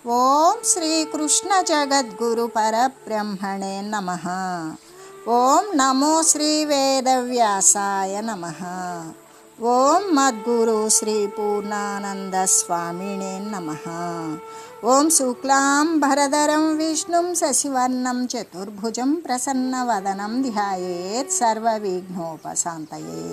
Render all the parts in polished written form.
ఓం శ్రీకృష్ణ జగద్గురు పరబ్రహ్మణే నమః. ఓం నమో శ్రీ వేదవ్యాసాయ నమః. ఓం మద్గురు శ్రీ పూర్ణానంద స్వామినే నమః. ఓం శుక్లాంబరధరం విష్ణుం శశివర్ణం చతుర్భుజం ప్రసన్నవదనం ధ్యాయేత్ సర్వవిఘ్నోపశాంతయే.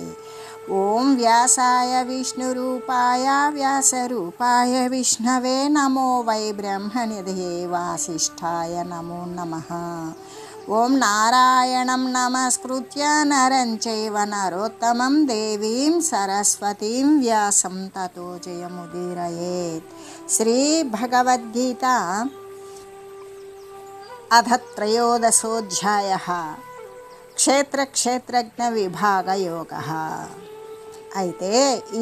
ఓం వ్యాసాయ విష్ణురూపాయ వ్యాసరూపాయ విష్ణవే నమో వై బ్రహ్మనిధయే వాసిష్ఠాయ నమో నమః. ఓం నారాయణం నమస్కృత్య నరం చైవ నరోత్తమం దేవీం సరస్వతీం వ్యాసం తతో జయముదీరయేత్. శ్రీ భగవద్గీత అథ త్రయోదశోధ్యాయః క్షేత్రజ్ఞ విభాగ యోగః. అయితే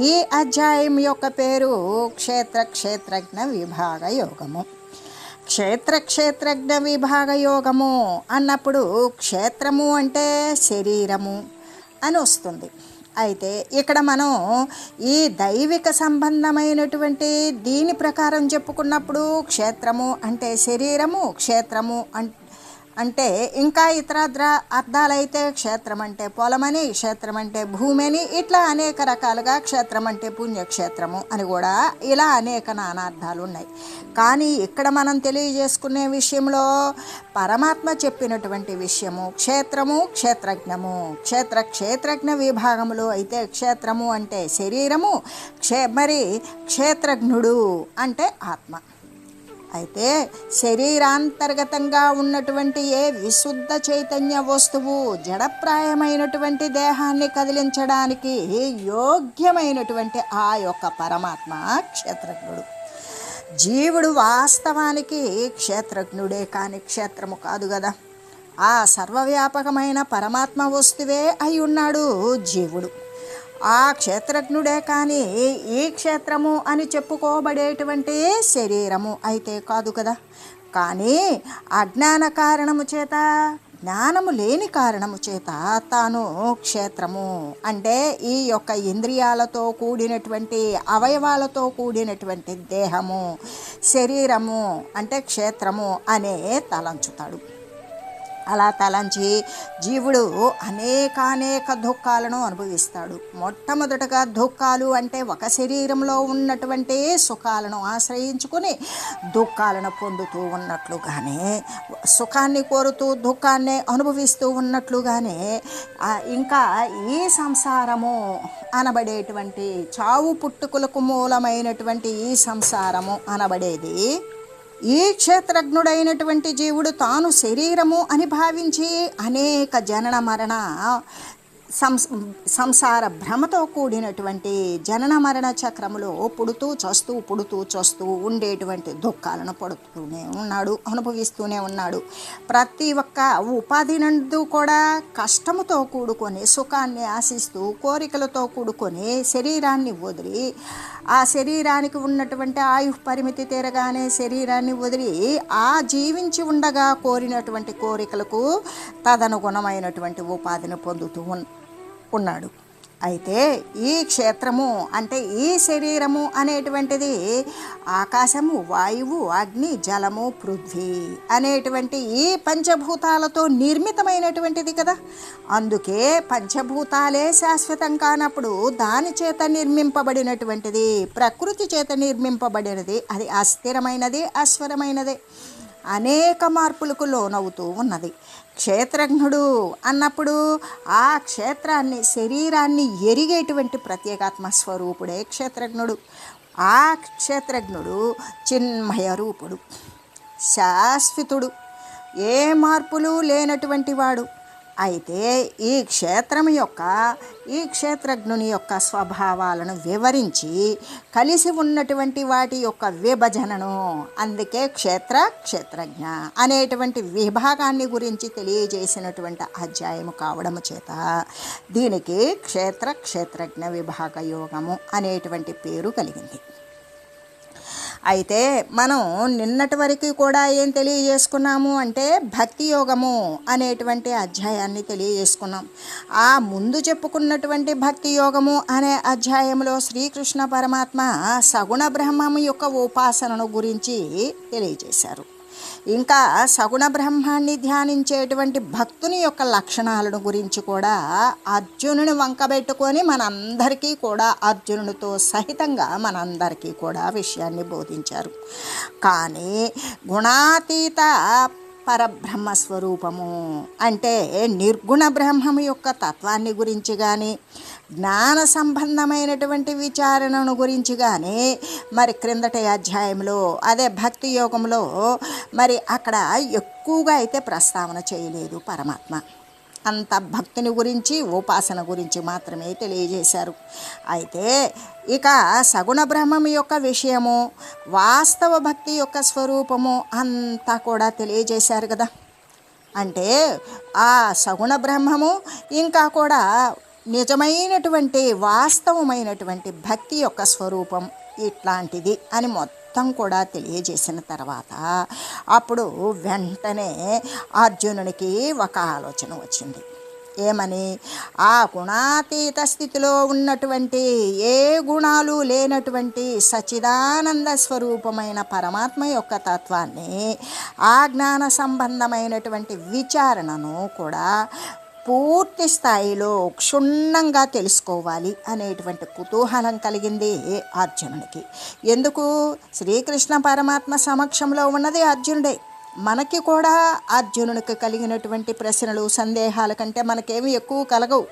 ఈ అధ్యాయం యొక్క పేరు క్షేత్రజ్ఞ విభాగ యోగము. క్షేత్రజ్ఞ విభాగ యోగము అన్నప్పుడు క్షేత్రము అంటే శరీరము అని వస్తుంది. అయితే ఇక్కడ మనం ఈ దైవిక సంబంధమైనటువంటి దీని ప్రకారం చెప్పుకున్నప్పుడు క్షేత్రము అంటే శరీరము, క్షేత్రము అంటే ఇంకా ఇతర అర్థాలైతే క్షేత్రం అంటే పొలమని, క్షేత్రం అంటే భూమి అని, ఇట్లా అనేక రకాలుగా క్షేత్రం అంటే పుణ్యక్షేత్రము అని కూడా ఇలా అనేక నానార్థాలు ఉన్నాయి. కానీ ఇక్కడ మనం తెలియజేసుకునే విషయంలో పరమాత్మ చెప్పినటువంటి విషయము క్షేత్రము, క్షేత్రజ్ఞము. క్షేత్రజ్ఞ విభాగములు అయితే క్షేత్రము అంటే శరీరము, మరి క్షేత్రజ్ఞుడు అంటే ఆత్మ. అయితే శరీరాంతర్గతంగా ఉన్నటువంటి ఏ విశుద్ధ చైతన్య వస్తువు జడప్రాయమైనటువంటి దేహాన్ని కదిలించడానికి యోగ్యమైనటువంటి ఆ యొక్క పరమాత్మ క్షేత్రజ్ఞుడు. జీవుడు వాస్తవానికి క్షేత్రజ్ఞుడే కానీ క్షేత్రము కాదు కదా. ఆ సర్వవ్యాపకమైన పరమాత్మ వస్తువే అయి ఉన్నాడు జీవుడు. ఆ క్షేత్రజ్ఞుడే కానీ ఈ క్షేత్రము అని చెప్పుకోబడేటువంటి శరీరము అయితే కాదు కదా. కానీ అజ్ఞాన కారణము చేత, జ్ఞానము లేని కారణము చేత తాను క్షేత్రము అంటే ఈ యొక్క ఇంద్రియాలతో కూడినటువంటి అవయవాలతో కూడినటువంటి దేహము, శరీరము అంటే క్షేత్రము అనే తలంచుతాడు. అలా తలంచి జీవుడు అనేక దుఃఖాలను అనుభవిస్తాడు. మొట్టమొదటగా దుఃఖాలు అంటే ఒక శరీరంలో ఉన్నటువంటి సుఖాలను ఆశ్రయించుకుని దుఃఖాలను పొందుతూ ఉన్నట్లుగానే, సుఖాన్ని కోరుతూ దుఃఖాన్ని అనుభవిస్తూ ఉన్నట్లుగానే ఇంకా ఈ సంసారము అనబడేటువంటి చావు పుట్టుకులకు మూలమైనటువంటి ఈ సంసారము అనబడేది ఈ క్షేత్రజ్ఞుడైనటువంటి జీవుడు తాను శరీరము అని భావించి అనేక జనన మరణ సంసార భ్రమతో కూడినటువంటి జనన మరణ చక్రములో పుడుతూ చస్తూ ఉండేటువంటి దుఃఖాలను పడుతూనే ఉన్నాడు, అనుభవిస్తూనే ఉన్నాడు. ప్రతి ఒక్క ఉపాధి నందు కూడా కష్టముతో కూడుకొని, సుఖాన్ని ఆశిస్తూ, కోరికలతో కూడుకొని శరీరాన్ని వదిలి, ఆ శరీరానికి ఉన్నటువంటి ఆయు పరిమితి తీరగానే శరీరాన్ని వదిలి ఆ జీవించి ఉండగా కోరినటువంటి కోరికలకు తదనుగుణమైనటువంటి ఉపాధిని పొందుతూ ఉన్నాడు. అయితే ఈ క్షేత్రము అంటే ఈ శరీరము అనేటువంటిది ఆకాశము, వాయువు, అగ్ని, జలము, పృథ్వీ అనేటువంటి ఈ పంచభూతాలతో నిర్మితమైనటువంటిది కదా. అందుకే పంచభూతాలే శాశ్వతం కానప్పుడు దాని చేత నిర్మింపబడినటువంటిది, ప్రకృతి చేత నిర్మింపబడినది, అది అస్థిరమైనది, అశ్వరమైనది, అనేక మార్పులకు లోనవుతూ ఉన్నది. క్షేత్రజ్ఞుడు అన్నప్పుడు ఆ క్షేత్రాన్ని, శరీరాన్ని ఎరిగేటువంటి ప్రత్యేకాత్మ స్వరూపుడే క్షేత్రజ్ఞుడు. ఆ క్షేత్రజ్ఞుడు చిన్మయ రూపుడు, శాశ్వతుడు, ఏ మార్పులు లేనటువంటి వాడు. అయితే ఈ క్షేత్రజ్ఞుని యొక్క స్వభావాలను వివరించి కలిసి ఉన్నటువంటి వాటి యొక్క విభజనను, అందుకే క్షేత్రజ్ఞ అనేటువంటి విభాగాన్ని గురించి తెలియజేసినటువంటి అధ్యాయము కావడము చేత దీనికి క్షేత్రజ్ఞ విభాగ యోగము అనేటువంటి పేరు కలిగింది. అయితే మనం నిన్నటి వరకు కూడా ఏం తెలియజేసుకున్నాము అంటే భక్తి యోగము అనేటువంటి అధ్యాయాన్ని తెలియజేసుకున్నాం. ఆ ముందు చెప్పుకున్నటువంటి భక్తి యోగము అనే అధ్యాయంలో శ్రీకృష్ణ పరమాత్మ సగుణ బ్రహ్మము యొక్క ఉపాసనను గురించి తెలియజేశారు. ఇంకా సగుణ బ్రహ్మాన్ని ధ్యానించేటువంటి భక్తుని యొక్క లక్షణాలను గురించి కూడా అర్జునుని వంకబెట్టుకొని మనందరికీ కూడా అర్జునునితో సహితంగా మనందరికీ కూడా విషయాన్ని బోధించారు. కానీ గుణాతీత పరబ్రహ్మ స్వరూపము అంటే నిర్గుణ బ్రహ్మము యొక్క తత్వాన్ని గురించి కానీ జ్ఞాన సంబంధమైనటువంటి విచారణను గురించి కానీ మరి క్రిందటి అధ్యాయంలో అదే భక్తి యోగంలో మరి అక్కడ ఎక్కువగా అయితే ప్రస్తావన చేయలేదు పరమాత్మ. అంత భక్తిని గురించి ఉపాసన గురించి మాత్రమే తెలియజేశారు. అయితే ఇక సగుణ బ్రహ్మం యొక్క విషయము వాస్తవ భక్తి యొక్క స్వరూపము అంతా కూడా తెలియజేశారు కదా. అంటే ఆ సగుణ బ్రహ్మము ఇంకా కూడా నిజమైనటువంటి వాస్తవమైనటువంటి భక్తి యొక్క స్వరూపం ఇట్లాంటిది అని మొత్తం కూడా తెలియజేసిన తర్వాత అప్పుడు వెంటనే అర్జునునికి ఒక ఆలోచన వచ్చింది. ఏమని? ఆ గుణాతీత స్థితిలో ఉన్నటువంటి ఏ గుణాలు లేనటువంటి సచ్చిదానంద స్వరూపమైన పరమాత్మ యొక్క తత్వాన్ని ఆ జ్ఞాన సంబంధమైనటువంటి విచారణను కూడా పూర్తి స్థాయిలో క్షుణ్ణంగా తెలుసుకోవాలి అనేటువంటి కుతూహలం కలిగింది అర్జునునికి. ఎందుకు? శ్రీకృష్ణ పరమాత్మ సమక్షంలో ఉన్నది అర్జునుడే. మనకి కూడా అర్జునునికి కలిగినటువంటి ప్రశ్నలు సందేహాల కంటే మనకేమీ ఎక్కువ కలగవు.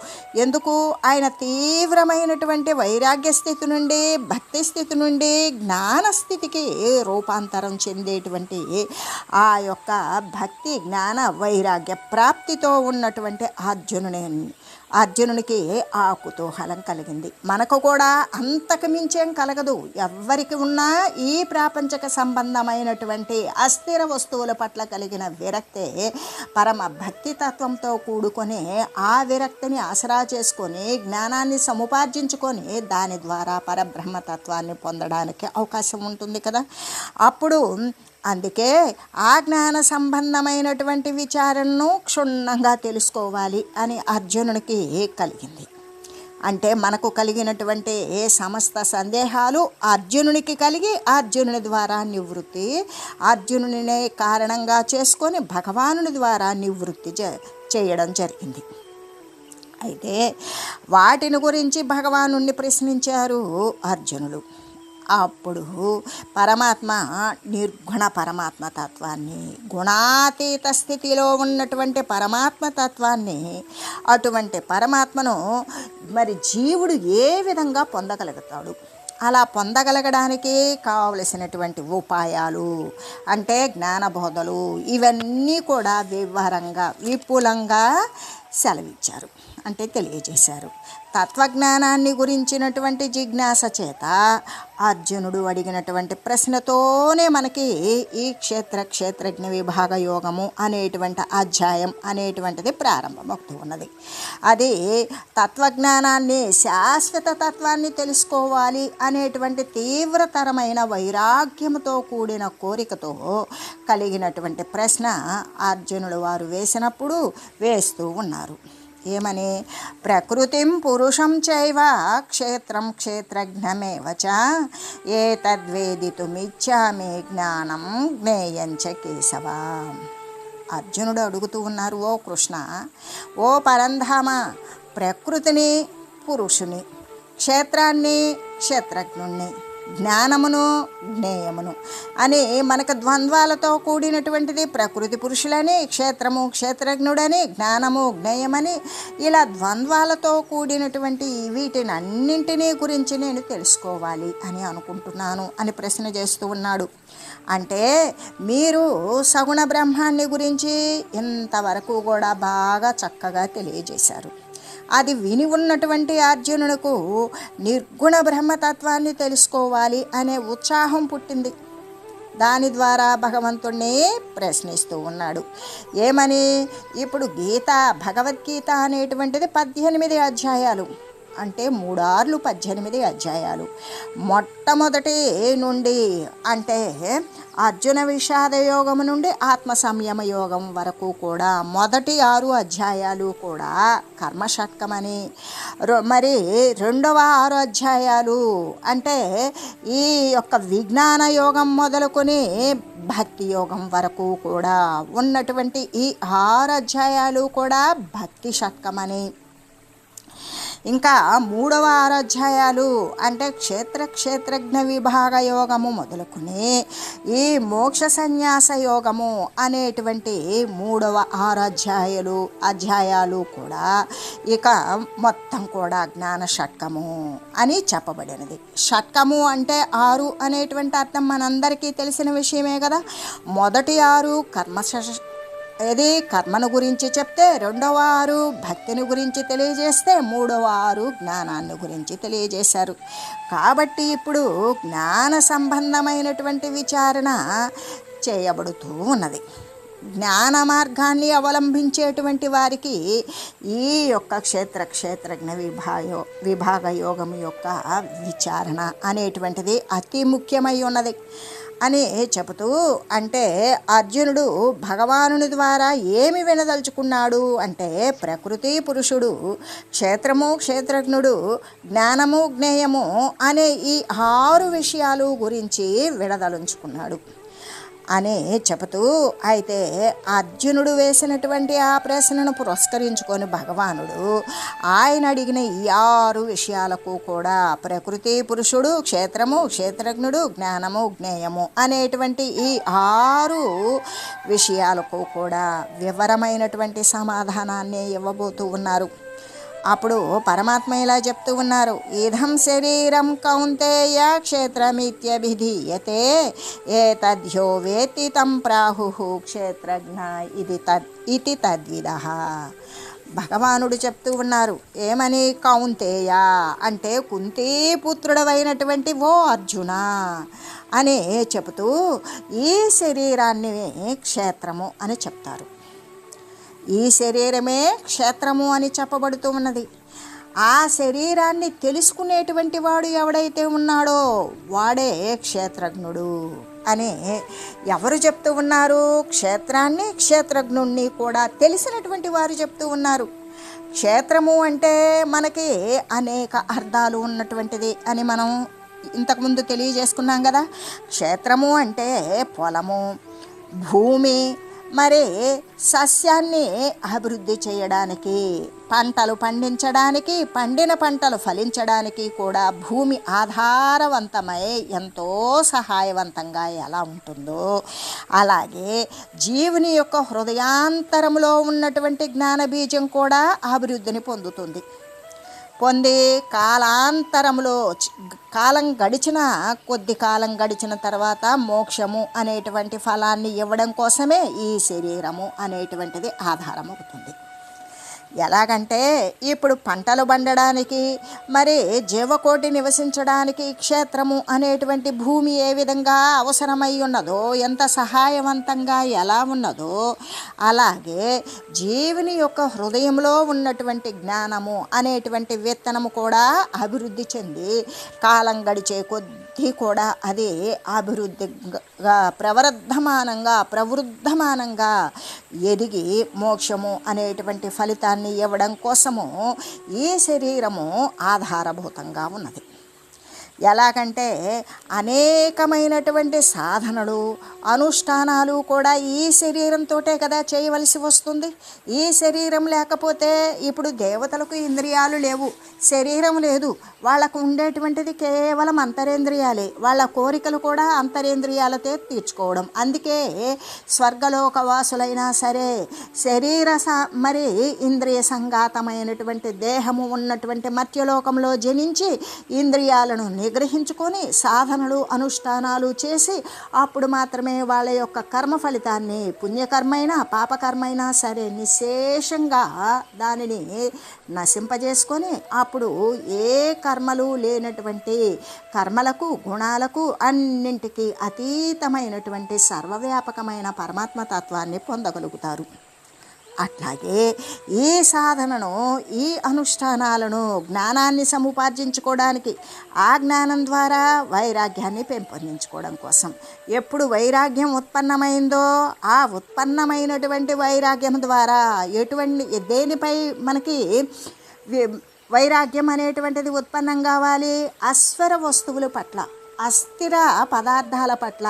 ఎందుకు? ఆయన తీవ్రమైనటువంటి వైరాగ్య స్థితి నుండి భక్తి స్థితి నుండి జ్ఞాన స్థితికి రూపాంతరం చెందేటువంటి ఆ యొక్క భక్తి జ్ఞాన వైరాగ్య ప్రాప్తితో ఉన్నటువంటి అర్జునునికి ఆ కుతూహలం కలిగింది. మనకు కూడా అంతకు మించేం కలగదు. ఎవ్వరికి ఉన్నా ఈ ప్రాపంచక సంబంధమైనటువంటి అస్థిర వస్తువుల పట్ల కలిగిన విరక్తే పరమ భక్తి తత్వంతో కూడుకొని ఆ విరక్తిని ఆసరా చేసుకొని జ్ఞానాన్ని సముపార్జించుకొని దాని ద్వారా పరబ్రహ్మతత్వాన్ని పొందడానికి అవకాశం ఉంటుంది కదా. అప్పుడు అందుకే ఆ జ్ఞాన సంబంధమైనటువంటి విచారణను క్షుణ్ణంగా తెలుసుకోవాలి అని అర్జునునికి కలిగింది. అంటే మనకు కలిగినటువంటి సమస్త సందేహాలు అర్జునునికి కలిగి అర్జునుని ద్వారా నివృత్తి, అర్జునునినే కారణంగా చేసుకొని భగవానుని ద్వారా నివృత్తి చేయడం జరిగింది. అయితే వాటిని గురించి భగవానుణ్ణి ప్రశ్నించారు అర్జునులు. అప్పుడు పరమాత్మ నిర్గుణ పరమాత్మ తత్వాన్ని, గుణాతీత స్థితిలో ఉన్నటువంటి పరమాత్మ తత్వాన్ని, అటువంటి పరమాత్మను మరి జీవుడు ఏ విధంగా పొందగలుగుతాడు, అలా పొందగలగడానికి కావలసినటువంటి ఉపాయాలు అంటే జ్ఞానబోధలు ఇవన్నీ కూడా వివరంగా విపులంగా సెలవిచ్చారు, అంటే తెలియజేశారు. తత్వజ్ఞానాన్ని గురించినటువంటి జిజ్ఞాస చేత అర్జునుడు అడిగినటువంటి ప్రశ్నతోనే మనకి ఈ క్షేత్రజ్ఞ విభాగ యోగము అనేటువంటి అధ్యాయం అనేటువంటిది ప్రారంభమవుతూ ఉన్నది. అది తత్వజ్ఞానాన్ని, శాశ్వత తత్వాన్ని తెలుసుకోవాలి అనేటువంటి తీవ్రతరమైన వైరాగ్యంతో కూడిన కోరికతో కలిగినటువంటి ప్రశ్న అర్జునుడు వారు వేస్తూ ఉన్నారు. ఏమని? ప్రకృతిం పురుషం చైవ క్షేత్రం క్షేత్రజ్ఞమేవ చ ఏతద్వేదితుమిచ్చామి జ్ఞానం జ్ఞేయంచ కేశవ. అర్జునుడు అడుగుతూ ఉన్నారు, ఓ కృష్ణ, ఓ పరంధామ, ప్రకృతిని పురుషుని, క్షేత్రాన్ని క్షేత్రజ్ఞుణ్ణి, జ్ఞానమును జ్ఞేయమును అని మనకు ద్వంద్వాలతో కూడినటువంటిది ప్రకృతి పురుషులని, క్షేత్రము క్షేత్రజ్ఞుడని, జ్ఞానము జ్ఞేయమని, ఇలా ద్వంద్వాలతో కూడినటువంటి వీటిని అన్నింటినీ గురించి నేను తెలుసుకోవాలి అని అనుకుంటున్నాను అని ప్రశ్న చేస్తూ ఉన్నాడు. అంటే మీరు సగుణ బ్రహ్మాన్ని గురించి ఇంతవరకు కూడా బాగా చక్కగా తెలియజేశారు. అది విని ఉన్నటువంటి అర్జునునకు నిర్గుణ బ్రహ్మతత్వాన్ని తెలుసుకోవాలి అనే ఉత్సాహం పుట్టింది. దాని ద్వారా భగవంతుణ్ణి ప్రశ్నిస్తూ ఉన్నాడు. ఏమని? ఇప్పుడు భగవద్గీత అనేటువంటిది 18 అధ్యాయాలు. అంటే 3 18 అధ్యాయాలు. మొట్టమొదటి నుండి అంటే అర్జున విషాద యోగము నుండి ఆత్మ సంయమ యోగం వరకు కూడా మొదటి 6 అధ్యాయాలు కూడా కర్మషట్కమని, మరి రెండవ 6 అధ్యాయాలు అంటే ఈ యొక్క విజ్ఞాన యోగం మొదలుకొని భక్తి యోగం వరకు కూడా ఉన్నటువంటి ఈ 6 అధ్యాయాలు కూడా భక్తి షట్కమని, ఇంకా 3వ 6 అధ్యాయాలు అంటే క్షేత్రజ్ఞ విభాగ యోగము మొదలుకొని ఈ మోక్ష సన్యాస యోగము అనేటువంటి 3వ 6 అధ్యాయాలు కూడా ఇక మొత్తం కూడా జ్ఞాన షట్కము అని చెప్పబడినది. షట్కము అంటే 6 అనేటువంటి అర్థం మనందరికీ తెలిసిన విషయమే కదా. మొదటి 6 కర్మను గురించి చెప్తే, రెండవ 6 భక్తిని గురించి తెలియజేస్తే, 3వ 6 జ్ఞానాన్ని గురించి తెలియజేశారు. కాబట్టి ఇప్పుడు జ్ఞాన సంబంధమైనటువంటి విచారణ చేయబడుతూ ఉన్నది. జ్ఞాన మార్గాన్ని అవలంబించేటువంటి వారికి ఈ యొక్క క్షేత్రజ్ఞ విభాగ యోగం యొక్క విచారణ అనేటువంటిది అతి ముఖ్యమై ఉన్నది అని చెబుతూ, అంటే అర్జునుడు భగవానుని ద్వారా ఏమి వినదలుచుకున్నాడు అంటే ప్రకృతి పురుషుడు, క్షేత్రము క్షేత్రజ్ఞుడు, జ్ఞానము జ్ఞేయము అనే ఈ 6 విషయాలు గురించి వినదలుచుకున్నాడు అని చెబుతూ, అయితే అర్జునుడు వేసినటువంటి ఆ ప్రశ్నను పురస్కరించుకొని భగవానుడు ఆయన అడిగిన ఈ 6 విషయాలకు కూడా ప్రకృతి పురుషుడు, క్షేత్రము క్షేత్రజ్ఞుడు, జ్ఞానము జ్ఞేయము అనేటువంటి ఈ 6 విషయాలకు కూడా వివరమైనటువంటి సమాధానాన్ని ఇవ్వబోతూ ఉన్నారు. అప్పుడు పరమాత్మ ఇలా చెప్తూ ఉన్నారు, ఇదం శరీరం కౌంతేయ క్షేత్రమిత్యభిధీయతే ఏతద్యో వేత్తి తం ప్రాహుః క్షేత్రజ్ఞ ఇది తద్విదః. భగవానుడు చెప్తూ ఉన్నారు ఏమని, కౌంతేయ అంటే కుంతీపుత్రుడవైనటువంటి ఓ అర్జున అని చెబుతూ ఈ శరీరాన్ని క్షేత్రము అని చెప్తారు. ఈ శరీరమే క్షేత్రము అని చెప్పబడుతూ ఉన్నది. ఆ శరీరాన్ని తెలుసుకునేటువంటి వాడు ఎవడైతే ఉన్నాడో వాడే క్షేత్రజ్ఞుడు అని ఎవరు చెప్తూ ఉన్నారు? క్షేత్రాన్ని క్షేత్రజ్ఞుణ్ణి కూడా తెలిసినటువంటి వారు చెప్తూ ఉన్నారు. క్షేత్రము అంటే మనకి అనేక అర్థాలు ఉన్నటువంటిది అని మనం ఇంతకుముందు తెలియజేసుకున్నాం కదా. క్షేత్రము అంటే పొలము, భూమి, మరి సస్యాన్ని అభివృద్ధి చేయడానికి, పంటలు పండించడానికి, పండిన పంటలు ఫలించడానికి కూడా భూమి ఆధారవంతమై ఎంతో సహాయవంతంగా ఎలా ఉంటుందో అలాగే జీవుని యొక్క హృదయాంతరంలో ఉన్నటువంటి జ్ఞానబీజం కూడా అభివృద్ధిని పొంది కాలాంతరంలో కొద్ది కాలం గడిచిన తర్వాత మోక్షము అనేటువంటి ఫలాన్ని ఇవ్వడం కోసమే ఈ శరీరము అనేటువంటిది ఆధారమవుతుంది. ఎలాగంటే ఇప్పుడు పంటలు పండడానికి, మరి జీవకోటి నివసించడానికి క్షేత్రము అనేటువంటి భూమి ఏ విధంగా అవసరమై ఉన్నదో, ఎంత సహాయవంతంగా ఎలా ఉన్నదో, అలాగే జీవుని యొక్క హృదయంలో ఉన్నటువంటి జ్ఞానము అనేటువంటి విత్తనము కూడా అభివృద్ధి చెంది కాలం గడిచే కొద్దీ కూడా అది అభివృద్ధిగా ప్రవృద్ధమానంగా ఎదిగి మోక్షము అనేటువంటి ఫలితాన్ని ఇవ్వడం కోసము ఈ శరీరము ఆధారభూతంగా ఉన్నది. ఎలాగంటే అనేకమైనటువంటి సాధనలు, అనుష్ఠానాలు కూడా ఈ శరీరంతోటే కదా చేయవలసి వస్తుంది. ఈ శరీరం లేకపోతే ఇప్పుడు దేవతలకు ఇంద్రియాలు లేవు, శరీరం లేదు, వాళ్ళకు ఉండేటువంటిది కేవలం అంతరేంద్రియాలే. వాళ్ళ కోరికలు కూడా అంతరేంద్రియాలతో తీర్చుకోవడం. అందుకే స్వర్గలోకవాసులైనా సరే మరి ఇంద్రియ సంఘాతమైనటువంటి దేహము ఉన్నటువంటి మధ్యలోకంలో జనించి ఇంద్రియాలను నిగ్రహించుకొని సాధనలు అనుష్ఠానాలు చేసి అప్పుడు మాత్రమే వాళ్ళ యొక్క కర్మ ఫలితాన్ని, పుణ్యకర్మైనా పాపకర్మైనా సరే నిశేషంగా దానిని నశింపజేసుకొని అప్పుడు ఏ కర్మలు లేనటువంటి కర్మలకు, గుణాలకు అన్నింటికీ అతీతమైనటువంటి సర్వవ్యాపకమైన పరమాత్మ తత్వాన్ని పొందగలుగుతారు. అట్లాగే ఈ సాధనను, ఈ అనుష్ఠానాలను జ్ఞానాన్ని సముపార్జించుకోవడానికి, ఆ జ్ఞానం ద్వారా వైరాగ్యాన్ని పెంపొందించుకోవడం కోసం. ఎప్పుడు వైరాగ్యం ఉత్పన్నమైందో ఆ ఉత్పన్నమైనటువంటి వైరాగ్యం ద్వారా దేనిపై మనకి వైరాగ్యం అనేటువంటిది ఉత్పన్నం కావాలి? అస్వర వస్తువుల పట్ల, అస్థిర పదార్థాల పట్ల,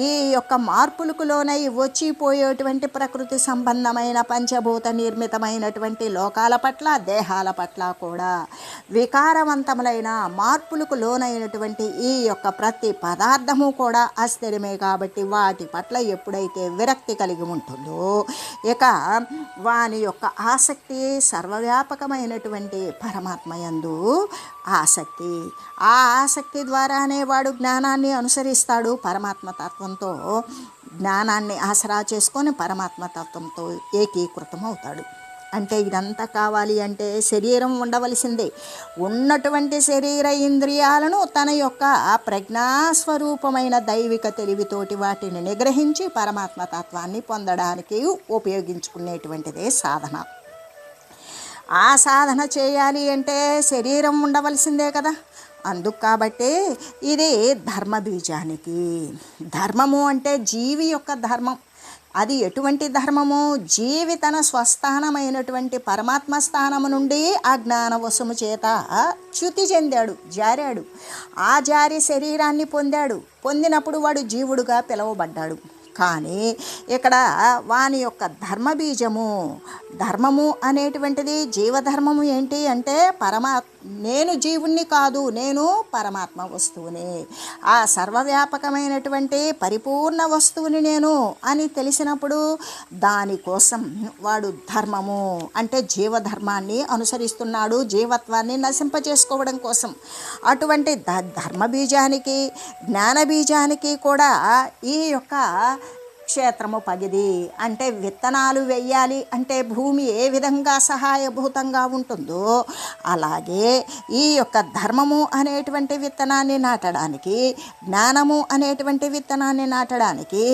ఈ యొక్క మార్పులకు లోనై వచ్చిపోయేటువంటి ప్రకృతి సంబంధమైన పంచభూత నిర్మితమైనటువంటి లోకాల పట్ల, దేహాల పట్ల కూడా వికారవంతములైన మార్పులకు లోనైనటువంటి ఈ యొక్క ప్రతి పదార్థము కూడా అస్థిరమే. కాబట్టి వాటి పట్ల ఎప్పుడైతే విరక్తి కలిగి ఉంటుందో ఇక వాని యొక్క ఆసక్తి సర్వవ్యాపకమైనటువంటి పరమాత్మ యందు ఆసక్తి. ఆ ఆసక్తి ద్వారానే వాడు జ్ఞానాన్ని అనుసరిస్తాడు. పరమాత్మతత్వంతో జ్ఞానాన్ని ఆసరా చేసుకొని పరమాత్మతత్వంతో ఏకీకృతం అవుతాడు. అంటే ఇదంతా కావాలి అంటే శరీరం ఉండవలసిందే. ఉన్నటువంటి శరీర ఇంద్రియాలను తన యొక్క ప్రజ్ఞాస్వరూపమైన దైవిక తెలివితోటి వాటిని నిగ్రహించి పరమాత్మతత్వాన్ని పొందడానికి ఉపయోగించుకునేటువంటిదే సాధన. ఆ సాధన చేయాలి అంటే శరీరం ఉండవలసిందే కదా. అందుకు కాబట్టి ఇది ధర్మబీజానికి. ధర్మము అంటే జీవి యొక్క ధర్మం. అది ఎటువంటి ధర్మము? జీవి తన స్వస్థానమైనటువంటి పరమాత్మ స్థానము నుండి ఆ జ్ఞానవశము చేత చ్యుతి చెందాడు, జారాడు. ఆ జారి శరీరాన్ని పొందినప్పుడు వాడు జీవుడుగా పిలువబడ్డాడు. కానీ ఇక్కడ వాని యొక్క ధర్మము అనేటువంటిది జీవధర్మము ఏంటి అంటే నేను జీవుణ్ణి కాదు, నేను పరమాత్మ వస్తువుని, ఆ సర్వవ్యాపకమైనటువంటి పరిపూర్ణ వస్తువుని నేను అని తెలిసినప్పుడు దానికోసం వాడు ధర్మము అంటే జీవధర్మాన్ని అనుసరిస్తున్నాడు, జీవత్వాన్ని నశింపజేసుకోవడం కోసం. అటువంటి ధర్మబీజానికి, జ్ఞానబీజానికి కూడా ఈ యొక్క క్షేత్రము పగిది. అంటే విత్తనాలు వెయ్యాలి అంటే భూమి ఏ విధంగా సహాయభూతంగా ఉంటుందో అలాగే ఈ యొక్క ధర్మము అనేటువంటి విత్తనాన్ని నాటడానికి, జ్ఞానము అనేటువంటి విత్తనాన్ని నాటడానికి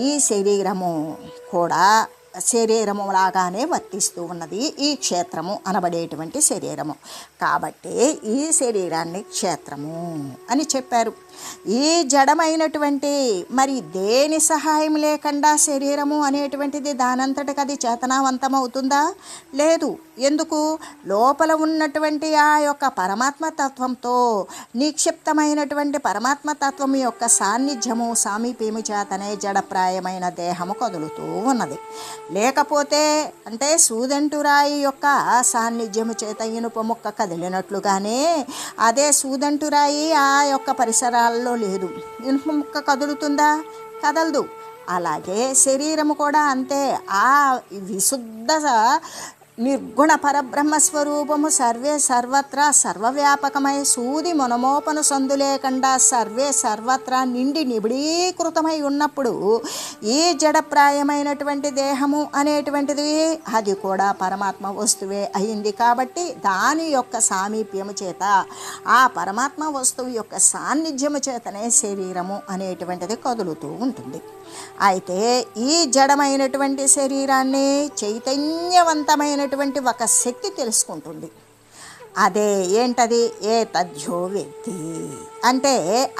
ఈ శరీరము కూడా శరీరము లాగానే వర్తిస్తూ ఉన్నది ఈ క్షేత్రము అనబడేటువంటి శరీరము. కాబట్టి ఈ శరీరాన్ని క్షేత్రము అని చెప్పారు. ఈ జడమైనటువంటి మరి దేని సహాయం లేకుండా శరీరము అనేటువంటిది దానంతటికి అది చేతనావంతమవుతుందా? లేదు. ఎందుకు? లోపల ఉన్నటువంటి ఆ యొక్క పరమాత్మతత్వంతో నిక్షిప్తమైనటువంటి పరమాత్మతత్వం యొక్క సాన్నిధ్యము, సామీప్యము చేతనే జడప్రాయమైన దేహము కదులుతూ ఉన్నది. లేకపోతే అంటే సూదంటురాయి యొక్క సాన్నిధ్యము చేత ఇనుప ముక్క కదిలినట్లుగానే అదే సూదంటురాయి ఆ యొక్క పరిసరాల్లో లేదు. ఇనుప ముక్క కదులుతుందా? కదలదు. అలాగే శరీరము కూడా అంతే. ఆ విశుద్ధ నిర్గుణ పరబ్రహ్మస్వరూపము సర్వత్రా సర్వవ్యాపకమై సూది మొనమోపను సందు లేకుండా సర్వత్రా నిండి నిబిడీకృతమై ఉన్నప్పుడు ఈ జడప్రాయమైనటువంటి దేహము అనేటువంటిది అది కూడా పరమాత్మ వస్తువే అయింది. కాబట్టి దాని యొక్క సామీప్యము చేత, ఆ పరమాత్మ వస్తువు యొక్క సాన్నిధ్యము చేతనే శరీరము అనేటువంటిది కదులుతూ ఉంటుంది. అయితే ఈ జడమైనటువంటి శరీరాన్ని చైతన్యవంతమైనటువంటి ఒక శక్తి తెలుసుకుంటుంది. అదే ఏంటది? ఏ తద్యో వ్యక్తి అంటే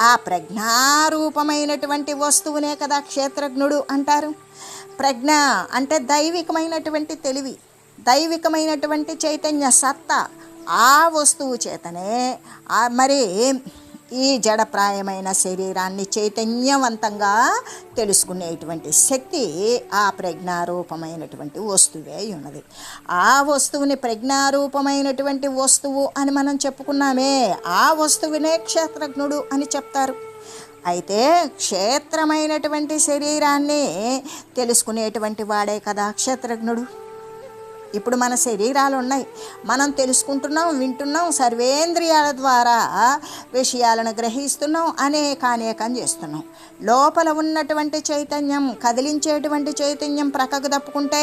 ఆ ప్రజ్ఞారూపమైనటువంటి వస్తువునే కదా క్షేత్రజ్ఞుడు అంటారు. ప్రజ్ఞ అంటే దైవికమైనటువంటి తెలివి, దైవికమైనటువంటి చైతన్య సత్తా. ఆ వస్తువు చేతనే మరి ఈ జడప్రాయమైన శరీరాన్ని చైతన్యవంతంగా తెలుసుకునేటువంటి శక్తి ఆ ప్రజ్ఞారూపమైనటువంటి వస్తువే ఉన్నది. ఆ వస్తువుని ప్రజ్ఞారూపమైనటువంటి వస్తువు అని మనం చెప్పుకున్నామే, ఆ వస్తువునే క్షేత్రజ్ఞుడు అని చెప్తారు. అయితే క్షేత్రమైనటువంటి శరీరాన్ని తెలుసుకునేటువంటి వాడే కదా క్షేత్రజ్ఞుడు. ఇప్పుడు మన శరీరాలు ఉన్నాయి, మనం తెలుసుకుంటున్నాం, వింటున్నాం, సర్వేంద్రియాల ద్వారా విషయాలను గ్రహిస్తున్నాం, అనేకం చేస్తున్నాం. లోపల ఉన్నటువంటి చైతన్యం, కదిలించేటువంటి చైతన్యం ప్రక్కకు తప్పుకుంటే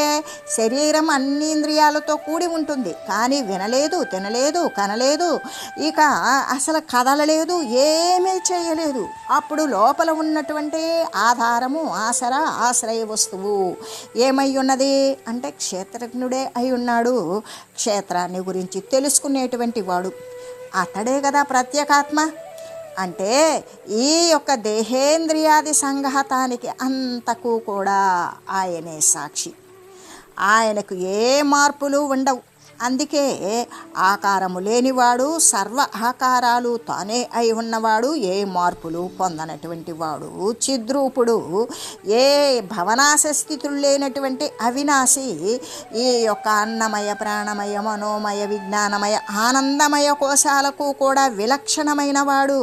శరీరం అన్ని ఇంద్రియాలతో కూడి ఉంటుంది, కానీ వినలేదు, తినలేదు, కనలేదు, ఇక అసలు కదలలేదు, ఏమీ చేయలేదు. అప్పుడు లోపల ఉన్నటువంటి ఆధారము, ఆశ్రయ వస్తువు ఏమై ఉన్నది అంటే క్షేత్రజ్ఞుడే అయి ఉన్నాడు. క్షేత్రాన్ని గురించి తెలుసుకునేటువంటి వాడు అతడే కదా ప్రత్యేకాత్మ. అంటే ఈ యొక్క దేహేంద్రియాది సంఘాతానికి అంతకు కూడా ఆయనే సాక్షి. ఆయనకు ఏ మార్పులు ఉండవు. అందుకే ఆకారము లేనివాడు, సర్వ ఆకారాలు తానే అయి ఉన్నవాడు, ఏ మార్పులు పొందనటువంటి వాడు, చిద్రూపుడు, ఏ భవనాశ స్థితులు లేనటువంటి అవినాశి, ఈ యొక్క అన్నమయ, ప్రాణమయ, మనోమయ, విజ్ఞానమయ, ఆనందమయ కోశాలకు కూడా విలక్షణమైన వాడు,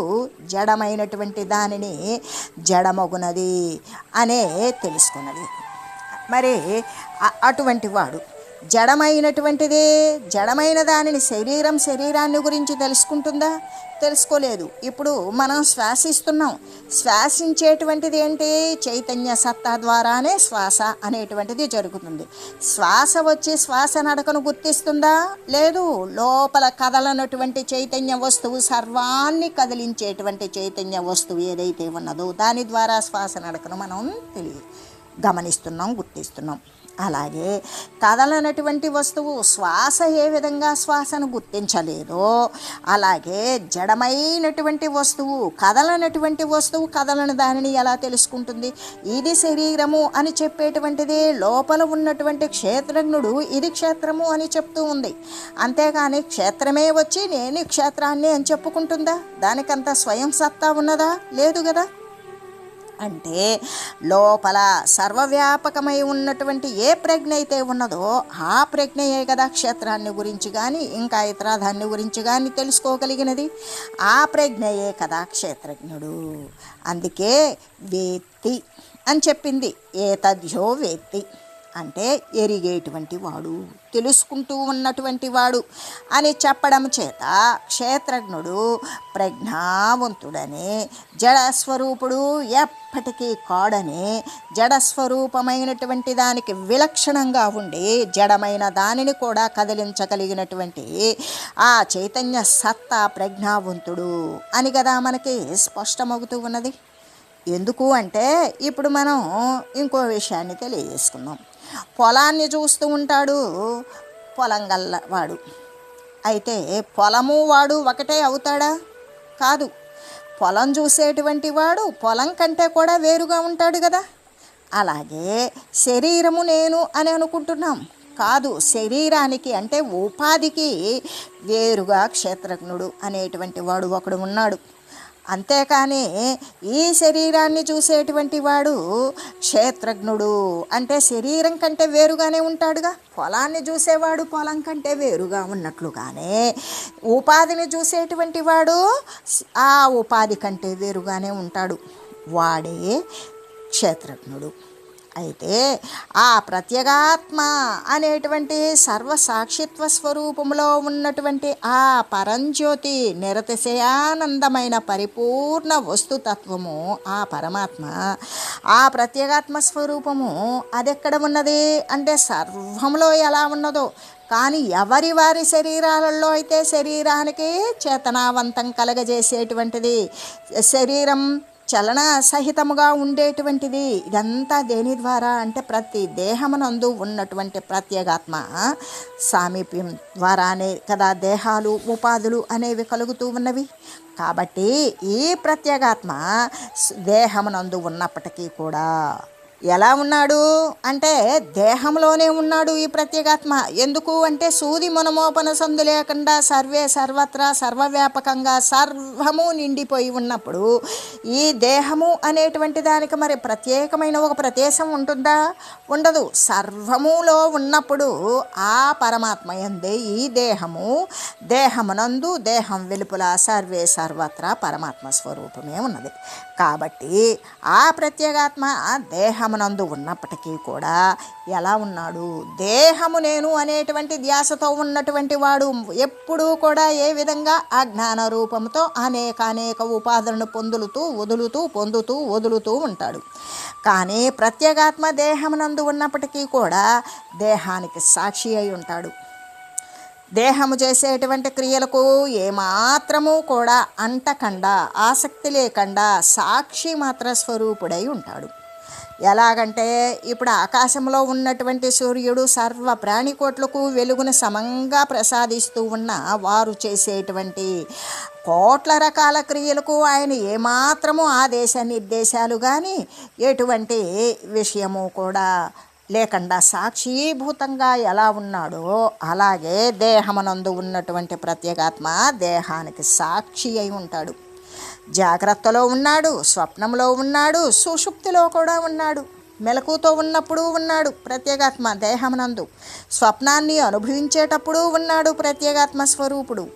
జడమైనటువంటి దానిని జడమగునది అనే తెలుసుకున్నది. మరి అటువంటి వాడు జడమైనటువంటిదే, జడమైన దానిని శరీరాన్ని గురించి తెలుసుకుంటుందా? తెలుసుకోలేదు. ఇప్పుడు మనం శ్వాసిస్తున్నాం, శ్వాసించేటువంటిది ఏంటి? చైతన్య సత్తా ద్వారానే శ్వాస అనేటువంటిది జరుగుతుంది. శ్వాస వచ్చి శ్వాస నడకను గుర్తిస్తుందా? లేదు. లోపల కదలనటువంటి చైతన్య వస్తువు, సర్వాన్ని కదిలించేటువంటి చైతన్య వస్తువు ఏదైతే ఉన్నదో దాని ద్వారా శ్వాస నడకను మనం గమనిస్తున్నాం, గుర్తిస్తున్నాం. అలాగే కదలనటువంటి వస్తువు శ్వాస ఏ విధంగా శ్వాసను గుర్తించలేదో, అలాగే జడమైనటువంటి వస్తువు, కదలనటువంటి వస్తువు కదలని దానిని ఎలా తెలుసుకుంటుంది? ఇది శరీరము అని చెప్పేటువంటిది లోపల ఉన్నటువంటి క్షేత్రజ్ఞుడు ఇది క్షేత్రము అని చెప్తూ ఉంది. అంతేగాని క్షేత్రమే వచ్చి నేను క్షేత్రాన్ని అని చెప్పుకుంటుందా? దానికంత స్వయం సత్తా ఉన్నదా? లేదు కదా. అంటే లోపల సర్వవ్యాపకమై ఉన్నటువంటి ఏ ప్రజ్ఞ అయితే ఉన్నదో ఆ ప్రజ్ఞయే కదా క్షేత్రాన్ని గురించి కానీ ఇంకా ఇతర దాన్ని గురించి కానీ తెలుసుకోగలిగినది. ఆ ప్రజ్ఞయే కదా క్షేత్రజ్ఞుడు. అందుకే వేత్తి అని చెప్పింది. ఏతద్యో వేత్తి అంటే ఎరిగేటువంటి వాడు, తెలుసుకుంటూ ఉన్నటువంటి వాడు అని చెప్పడం చేత క్షేత్రజ్ఞుడు ప్రజ్ఞావంతుడని, జడస్వరూపుడు ఎప్పటికీ కాడని, జడస్వరూపమైనటువంటి దానికి విలక్షణంగా ఉండి జడమైన దానిని కూడా కదిలించగలిగినటువంటి ఆ చైతన్య సత్తా ప్రజ్ఞావంతుడు అని కదా మనకి స్పష్టమవుతూ ఉన్నది. ఎందుకు అంటే ఇప్పుడు మనం ఇంకో విషయాన్ని తెలియజేసుకుందాం. పొలాన్ని చూస్తూ ఉంటాడు పొలం గల్లవాడు. అయితే పొలము వాడు ఒకటే అవుతాడా? కాదు. పొలం చూసేటువంటి వాడు పొలం కంటే కూడా వేరుగా ఉంటాడు కదా. అలాగే శరీరము నేను అని అనుకుంటున్నాం. కాదు, శరీరానికి అంటే ఉపాధికి వేరుగా క్షేత్రజ్ఞుడు అనేటువంటి వాడు ఒకడు ఉన్నాడు. అంతేకాని ఈ శరీరాన్ని చూసేటువంటి వాడు క్షేత్రజ్ఞుడు అంటే శరీరం కంటే వేరుగానే ఉంటాడుగా. పొలాన్ని చూసేవాడు పొలం కంటే వేరుగా ఉన్నట్లుగానే ఉపాధిని చూసేటువంటి వాడు ఆ ఉపాధి కంటే వేరుగానే ఉంటాడు. వాడే క్షేత్రజ్ఞుడు. అయితే ఆ ప్రత్యేగాత్మ అనేటువంటి సర్వసాక్షిత్వ స్వరూపంలో ఉన్నటువంటి ఆ పరంజ్యోతి, నిరతిశయానందమైన పరిపూర్ణ వస్తుతత్వము, ఆ పరమాత్మ, ఆ ప్రత్యేగాత్మ స్వరూపము అదెక్కడ ఉన్నది అంటే సర్వంలో ఎలా ఉన్నదో, కానీ ఎవరి వారి శరీరాలలో అయితే శరీరానికి చేతనావంతం కలగజేసేటువంటిది, శరీరం చలన సహితముగా ఉండేటువంటిది. ఇదంతా దేని ద్వారా అంటే ప్రతి దేహమునందు ఉన్నటువంటి ప్రత్యేగాత్మ సామీప్యం ద్వారానే కదా దేహాలు ఉపాధులు అనేవి కలుగుతూ ఉన్నవి. కాబట్టి ఈ ప్రత్యేగాత్మ దేహమునందు ఉన్నప్పటికీ కూడా ఎలా ఉన్నాడు అంటే దేహంలోనే ఉన్నాడు ఈ ప్రత్యేగాత్మ. ఎందుకు అంటే సూది మనమోపన సందు లేకుండా సర్వే సర్వత్రా సర్వవ్యాపకంగా సర్వము నిండిపోయి ఉన్నప్పుడు ఈ దేహము అనేటువంటి దానికి మరి ప్రత్యేకమైన ఒక ప్రదేశం ఉంటుందా? ఉండదు. సర్వములో ఉన్నప్పుడు ఆ పరమాత్మ యందే ఈ దేహమునందు దేహం వెలుపల సర్వే సర్వత్రా పరమాత్మ స్వరూపమే ఉన్నది. కాబట్టి ఆ ప్రత్యేగాత్మ దేహమునందు ఉన్నప్పటికీ కూడా ఎలా ఉన్నాడు? దేహము నేను అనేటువంటి ధ్యాసతో ఉన్నటువంటి వాడు ఎప్పుడూ కూడా ఏ విధంగా అజ్ఞాన రూపంతో అనేక ఉపాధులను పొందుతూ వదులుతూ ఉంటాడు. కానీ ప్రత్యేగాత్మ దేహమునందు ఉన్నప్పటికీ కూడా దేహానికి సాక్షి అయి ఉంటాడు. దేహము చేసేటువంటి క్రియలకు ఏమాత్రము కూడా అంటకుండా ఆసక్తి లేకుండా సాక్షి మాత్ర స్వరూపుడై ఉంటాడు. ఎలాగంటే ఇప్పుడు ఆకాశంలో ఉన్నటువంటి సూర్యుడు సర్వ ప్రాణికోట్లకు వెలుగును సమంగా ప్రసాదిస్తూ ఉన్న వారు చేసేటువంటి కోట్ల రకాల క్రియలకు ఆయన ఏమాత్రము ఆదేశ నిర్దేశాలు కానీ ఎటువంటి విషయము కూడా లేకుండా సాక్షీభూతంగా ఎలా ఉన్నాడో అలాగే దేహమునందు ఉన్నటువంటి ప్రత్యేగాత్మ దేహానికి సాక్షి అయి ఉంటాడు. జాగ్రత్తలో ఉన్నాడు, స్వప్నంలో ఉన్నాడు, సుషుప్తిలో కూడా ఉన్నాడు. మెలకుతో ఉన్నప్పుడు ఉన్నాడు ప్రత్యేగాత్మ దేహమునందు, స్వప్నాన్ని అనుభవించేటప్పుడు ఉన్నాడు ప్రత్యేగాత్మ స్వరూపుడు.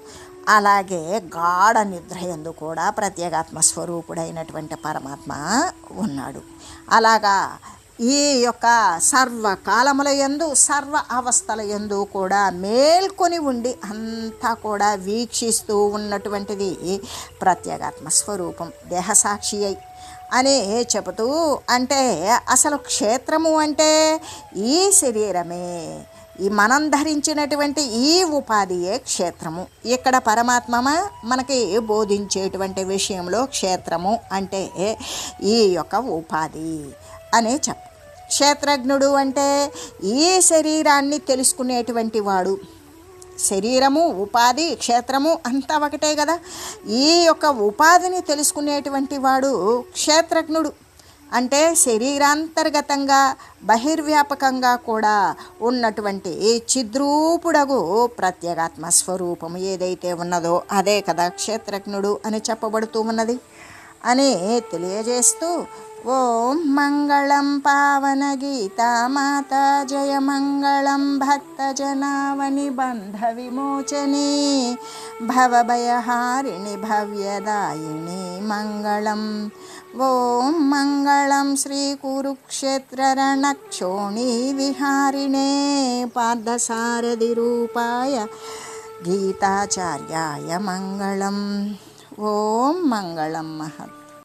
అలాగే గాఢ నిద్రయందు కూడా ప్రత్యేగాత్మ స్వరూపుడైనటువంటి పరమాత్మ ఉన్నాడు. అలాగా ఈ యొక్క సర్వకాలముల యందు సర్వ అవస్థల యందు కూడా మేల్కొని ఉండి అంతా కూడా వీక్షిస్తూ ఉన్నటువంటిది ప్రత్యేగాత్మ స్వరూపం దేహసాక్షి అయి అని చెబుతూ, అంటే అసలు క్షేత్రము అంటే ఈ శరీరమే, ఈ మనం ధరించినటువంటి ఈ ఉపాధియే క్షేత్రము. ఇక్కడ పరమాత్మ మనకి బోధించేటువంటి విషయంలో క్షేత్రము అంటే ఈ యొక్క ఉపాధి అనే క్షేత్రజ్ఞుడు అంటే ఈ శరీరాన్ని తెలుసుకునేటువంటి వాడు. శరీరము ఉపాధి క్షేత్రము అంతా ఒకటే కదా. ఈ యొక్క ఉపాధిని తెలుసుకునేటువంటి వాడు క్షేత్రజ్ఞుడు. అంటే శరీరాంతర్గతంగా బహిర్వ్యాపకంగా కూడా ఉన్నటువంటి చిద్రూపుడగు ప్రత్యేగాత్మ స్వరూపము ఏదైతే ఉన్నదో అదే కదా క్షేత్రజ్ఞుడు అని చెప్పబడుతూ ఉన్నది అని తెలియజేస్తూ, ఓం మంగళం పావన గీతా మాతా జయ మంగళం భక్త జనావని బంధ విమోచని భవభయహారిణి భవ్యదాయిని మంగళం. ఓం మంగళం శ్రీ కురుక్షేత్ర రణక్షోణి విహారిణే పార్థసారథి రూపాయ గీతాచార్యాయ మంగళం. ఓం మంగళం మహత్.